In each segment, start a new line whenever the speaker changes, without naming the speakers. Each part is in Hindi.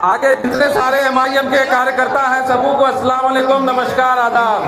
आगे जितने सारे एमआईएम के कार्यकर्ता हैं सबको अस्सलाम वालेकुम, नमस्कार, आदाब।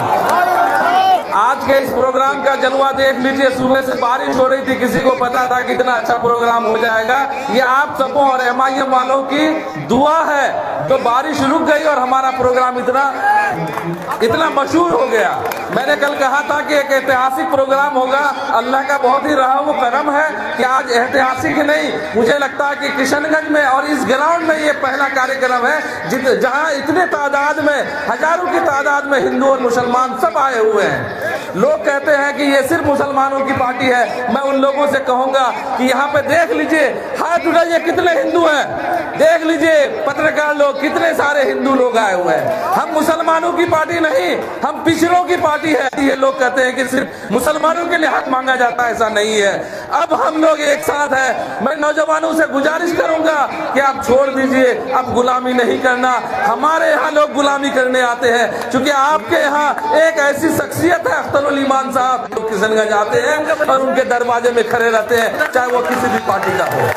आज के इस प्रोग्राम का जलवा देख लीजिए। सुबह से बारिश हो रही थी, किसी को पता था कि इतना अच्छा प्रोग्राम हो जाएगा। ये आप सबों और एमआईएम वालों की दुआ है तो बारिश रुक गई और हमारा प्रोग्राम इतना मशहूर हो गया। मैंने कल कहा था कि एक ऐतिहासिक प्रोग्राम होगा। अल्लाह का बहुत ही रहा वो करम है कि आज ऐतिहासिक नहीं, मुझे लगता है कि किशनगंज में और इस ग्राउंड में ये पहला कार्यक्रम है जहां इतने तादाद में, हजारों की तादाद में हिंदू और मुसलमान सब आए हुए हैं। लोग कहते हैं कि ये सिर्फ मुसलमानों की पार्टी है। मैं उन लोगों से कहूंगा कि यहाँ पे देख लीजिए, हाथ उठाइए, कितने हिंदू हैं, देख लीजिए पत्रकार लोग, कितने सारे हिंदू लोग आए हुए हैं। हम मुसलमानों की पार्टी नहीं, हम पिछड़ों की पार्टी है। ये लोग कहते हैं कि सिर्फ मुसलमानों के लिए हाथ मांगा जाता है, ऐसा नहीं है। अब हम लोग एक साथ हैं। मैं नौजवानों से गुजारिश करूंगा कि आप छोड़ दीजिए, अब गुलामी नहीं करना। हमारे यहाँ लोग गुलामी करने आते हैं, क्योंकि आपके यहाँ एक ऐसी शख्सियत है अख्तरुल ईमान साहब, जो किशनगंज आते हैं और उनके दरवाजे में खड़े रहते हैं, चाहे वो किसी भी पार्टी का हो।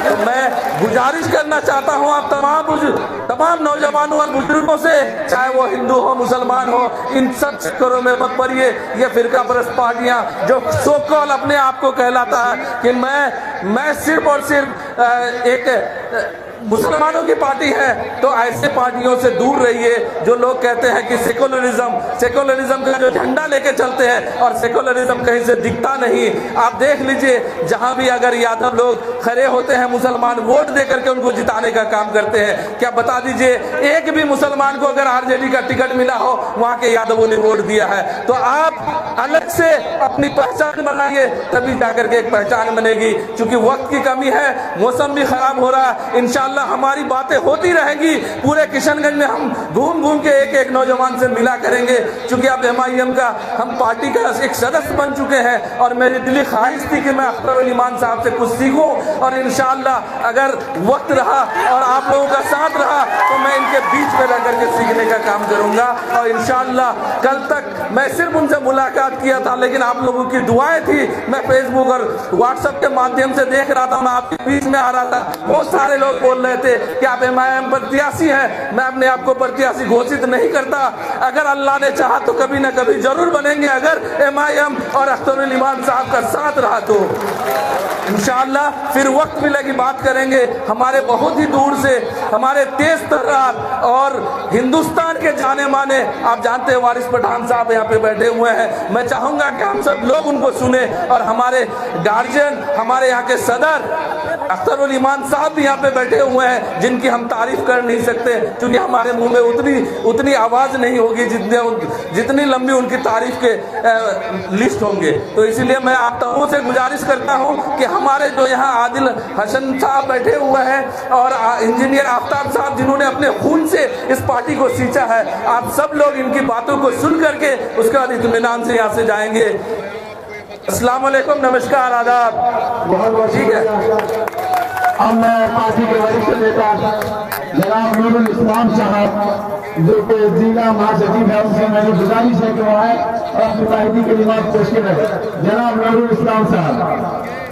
तो मैं गुजारिश करना चाहता हूँ आप तमाम नौजवानों और बुजुर्गों से, चाहे वो हिंदू हो मुसलमान हो, इन सब चक्करों में मत पड़िए। ये फिरका परस्त पार्टियां जो सो कॉल अपने आप को कहलाता है कि मैं सिर्फ और सिर्फ एक मुसलमानों की पार्टी है, तो ऐसे पार्टियों से दूर रहिए जो लोग कहते हैं कि सेकुलरिज्म का जो झंडा लेके चलते हैं और सेकुलरिज्म कहीं से दिखता नहीं। आप देख लीजिए, जहां भी अगर यादव लोग खड़े होते हैं, मुसलमान वोट दे करके उनको जिताने का काम करते हैं। क्या बता दीजिए, एक भी मुसलमान को अगर आरजेडी का टिकट मिला हो, वहां के यादवों ने वोट दिया है। तो आप अलग से अपनी पहचान बनाइए, तभी जाकर के एक पहचान बनेगी। क्योंकि वक्त की कमी है, मौसम भी खराब हो रहा है। इंशाल्लाह हमारी बातें होती रहेंगी। पूरे किशनगंज में हम घूम घूम के एक एक नौजवान से मिला करेंगे, क्योंकि अब एमआईएम का हम पार्टी का एक सदस्य बन चुके हैं। और मेरी दिली ख्वाहिश थी कि मैं अख्तरुल ईमान साहब से कुछ सीखूं, और इंशाल्लाह अगर वक्त रहा और आप लोगों का साथ रहा तो मैं इनके बीच में रह करके सीखने का काम करूंगा। और इंशाल्लाह कल तक मैं सिर्फ उनसे मुलाकात किया था, लेकिन आप लोगों की दुआएं थी। मैं फेसबुक और व्हाट्सएप के माध्यम से देख रहा था, मैं आपके बीच में आ रहा था। बहुत सारे लोग बोल रहे थे कि आप एमआईएम प्रत्याशी हैं। मैं अपने आप को प्रत्याशी घोषित नहीं करता। अगर अल्लाह ने चाहा तो कभी ना कभी जरूर बनेंगे, अगर एमआईएम और अख्तरुल ईमान साहब का साथ रहा तो इंशाअल्लाह फिर वक्त मिलेगी बात करेंगे। हमारे बहुत ही दूर से, हमारे तेज तर्रार और हिंदुस्तान के जाने माने, आप जानते हैं वारिस पठान साहब यहाँ पे बैठे हुए हैं। मैं चाहूंगा कि हम सब लोग उनको सुने, और हमारे गार्जियन, हमारे यहाँ के सदर अख्तरुल ईमान साहब भी यहाँ पे बैठे हुए हैं, जिनकी हम तारीफ कर नहीं सकते, क्योंकि हमारे मुंह में उतनी आवाज नहीं होगी जितनी लंबी उनकी तारीफ के लिस्ट होंगे। तो इसीलिए मैं आप तमामों से गुजारिश करता हूँ कि हमारे जो यहाँ आदिल हसन साहब बैठे हुए हैं और इंजीनियर आफ्ताब साहब, जिन्होंने अपने खून से इस पार्टी को सींचा है, आप सब लोग इनकी बातों को सुन करके उसके बाद इत्मीनान से यहाँ से जाएंगे। अस्सलाम वालेकुम, नमस्कार, आदाब।
बहुत ठीक है। अब मैं पार्टी के वरिष्ठ नेता जनाब नूरुल इस्लाम साहब, जो कि जिला महासचिव है, उनसे मेरी गुजारिश है कि वो आए और अपनी पार्टी के लिए पेश करें। जनाब नूरुल इस्लाम साहब।